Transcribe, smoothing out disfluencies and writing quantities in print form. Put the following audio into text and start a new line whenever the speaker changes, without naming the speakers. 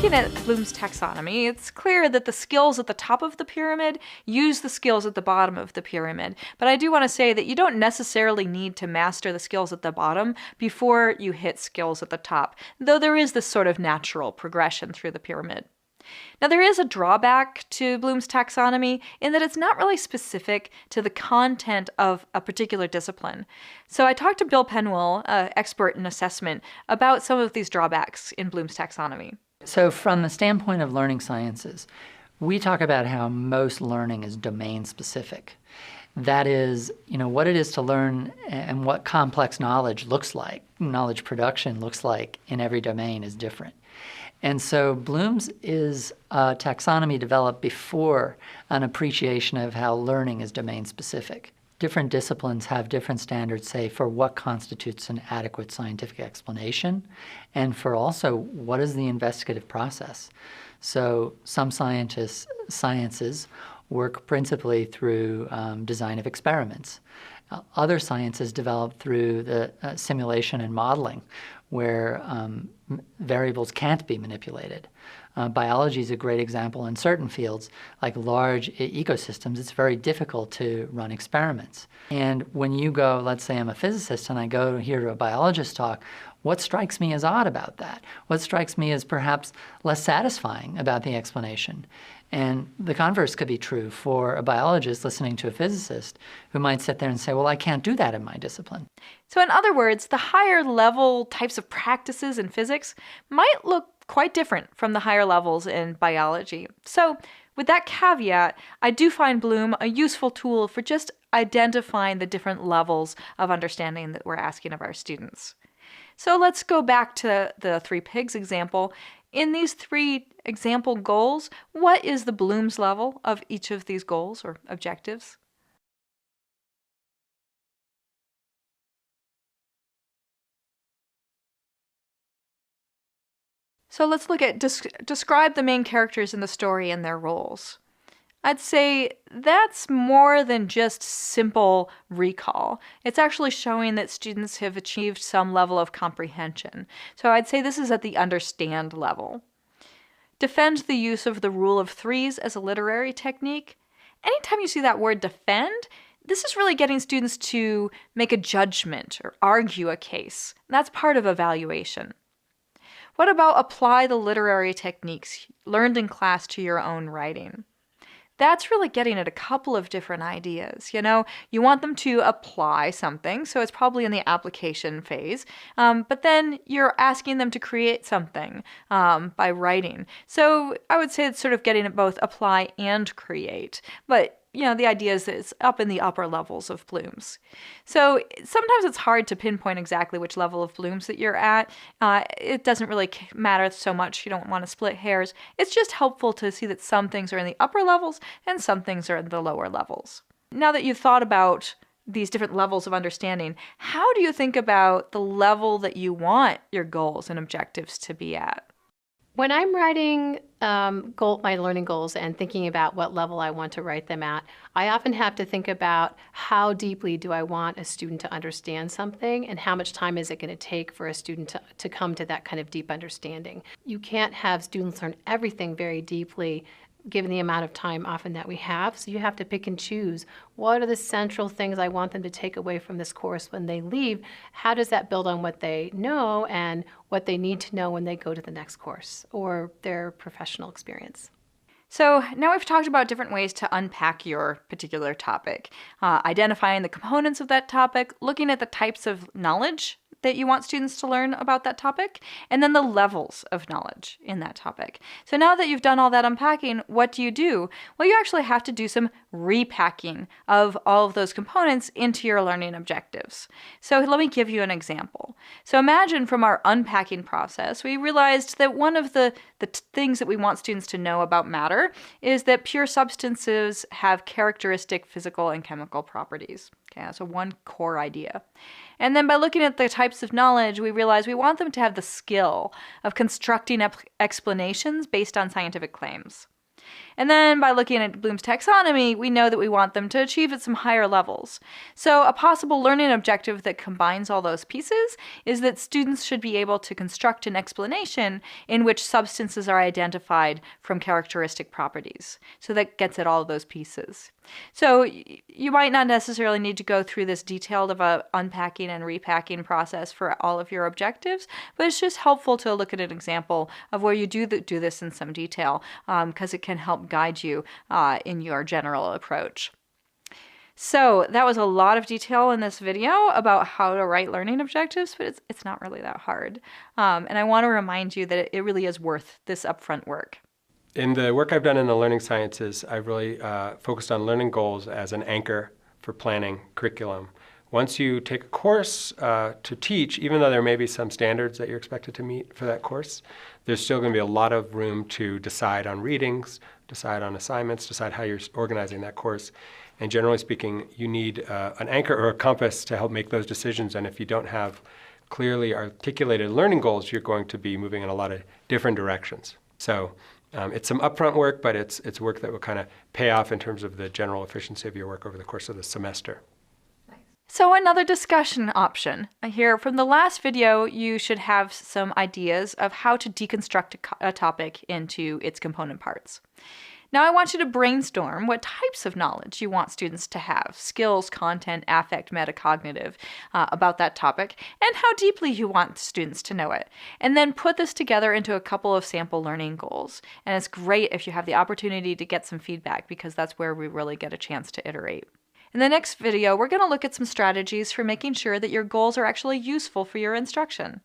looking at Bloom's taxonomy, it's clear that the skills at the top of the pyramid use the skills at the bottom of the pyramid. But I do want to say that you don't necessarily need to master the skills at the bottom before you hit skills at the top, though there is this sort of natural progression through the pyramid. Now, there is a drawback to Bloom's taxonomy in that it's not really specific to the content of a particular discipline. So I talked to Bill Penwell, expert in assessment, about some of these drawbacks in Bloom's taxonomy.
So from the standpoint of learning sciences, we talk about how most learning is domain specific. That is, what it is to learn and what complex knowledge looks like, knowledge production looks like in every domain is different. And so Bloom's is a taxonomy developed before an appreciation of how learning is domain specific. Different disciplines have different standards, say, for what constitutes an adequate scientific explanation, and for also what is the investigative process. So some sciences work principally through design of experiments. Other sciences develop through the simulation and modeling, where variables can't be manipulated. Biology is a great example. In certain fields, like large ecosystems, it's very difficult to run experiments. And when you go, let's say I'm a physicist and I go here to a biologist talk, what strikes me as odd about that? What strikes me as perhaps less satisfying about the explanation? And the converse could be true for a biologist listening to a physicist who might sit there and say, well, I can't do that in my discipline.
So in other words, the higher level types of practices in physics might look quite different from the higher levels in biology. So with that caveat, I do find Bloom a useful tool for just identifying the different levels of understanding that we're asking of our students. So let's go back to the 3 pigs example. In these 3 example goals, what is the Bloom's level of each of these goals or objectives? So let's look at describe the main characters in the story and their roles. I'd say that's more than just simple recall. It's actually showing that students have achieved some level of comprehension. So I'd say this is at the understand level. Defend the use of the rule of 3s as a literary technique. Anytime you see that word defend, this is really getting students to make a judgment or argue a case. That's part of evaluation. What about apply the literary techniques learned in class to your own writing? That's really getting at a couple of different ideas. You want them to apply something, so it's probably in the application phase, but then you're asking them to create something by writing. So I would say it's sort of getting at both apply and create, but the idea is that it's up in the upper levels of Bloom's. So sometimes it's hard to pinpoint exactly which level of Bloom's that you're at. It doesn't really matter so much. You don't want to split hairs. It's just helpful to see that some things are in the upper levels and some things are in the lower levels. Now that you've thought about these different levels of understanding, how do you think about the level that you want your goals and objectives to be at?
When I'm writing my learning goals and thinking about what level I want to write them at, I often have to think about how deeply do I want a student to understand something and how much time is it going to take for a student to come to that kind of deep understanding. You can't have students learn everything very deeply given the amount of time often that we have. So you have to pick and choose. What are the central things I want them to take away from this course when they leave? How does that build on what they know and what they need to know when they go to the next course or their professional experience?
So now we've talked about different ways to unpack your particular topic, identifying the components of that topic, looking at the types of knowledge that you want students to learn about that topic, and then the levels of knowledge in that topic. So now that you've done all that unpacking, what do? Well, you actually have to do some repacking of all of those components into your learning objectives. So let me give you an example. So imagine from our unpacking process, we realized that one of the things that we want students to know about matter is that pure substances have characteristic physical and chemical properties. Okay, so one core idea. And then by looking at the types of knowledge, we realize we want them to have the skill of constructing explanations based on scientific claims. And then by looking at Bloom's taxonomy, we know that we want them to achieve at some higher levels. So a possible learning objective that combines all those pieces is that students should be able to construct an explanation in which substances are identified from characteristic properties. So that gets at all of those pieces. So you might not necessarily need to go through this detailed of a unpacking and repacking process for all of your objectives, but it's just helpful to look at an example of where you do this in some detail, because it can help guide you in your general approach. So that was a lot of detail in this video about how to write learning objectives, but it's not really that hard. And I want to remind you that it really is worth this upfront work.
In the work I've done in the learning sciences, I've really focused on learning goals as an anchor for planning curriculum. Once you take a course to teach, even though there may be some standards that you're expected to meet for that course, there's still going to be a lot of room to decide on readings, decide on assignments, decide how you're organizing that course. And generally speaking, you need an anchor or a compass to help make those decisions. And if you don't have clearly articulated learning goals, you're going to be moving in a lot of different directions. So it's some upfront work, but it's work that will kind of pay off in terms of the general efficiency of your work over the course of the semester.
So another discussion option. Here from the last video, you should have some ideas of how to deconstruct a topic into its component parts. Now I want you to brainstorm what types of knowledge you want students to have, skills, content, affect, metacognitive, about that topic, and how deeply you want students to know it. And then put this together into a couple of sample learning goals. And it's great if you have the opportunity to get some feedback, because that's where we really get a chance to iterate. In the next video, we're going to look at some strategies for making sure that your goals are actually useful for your instruction.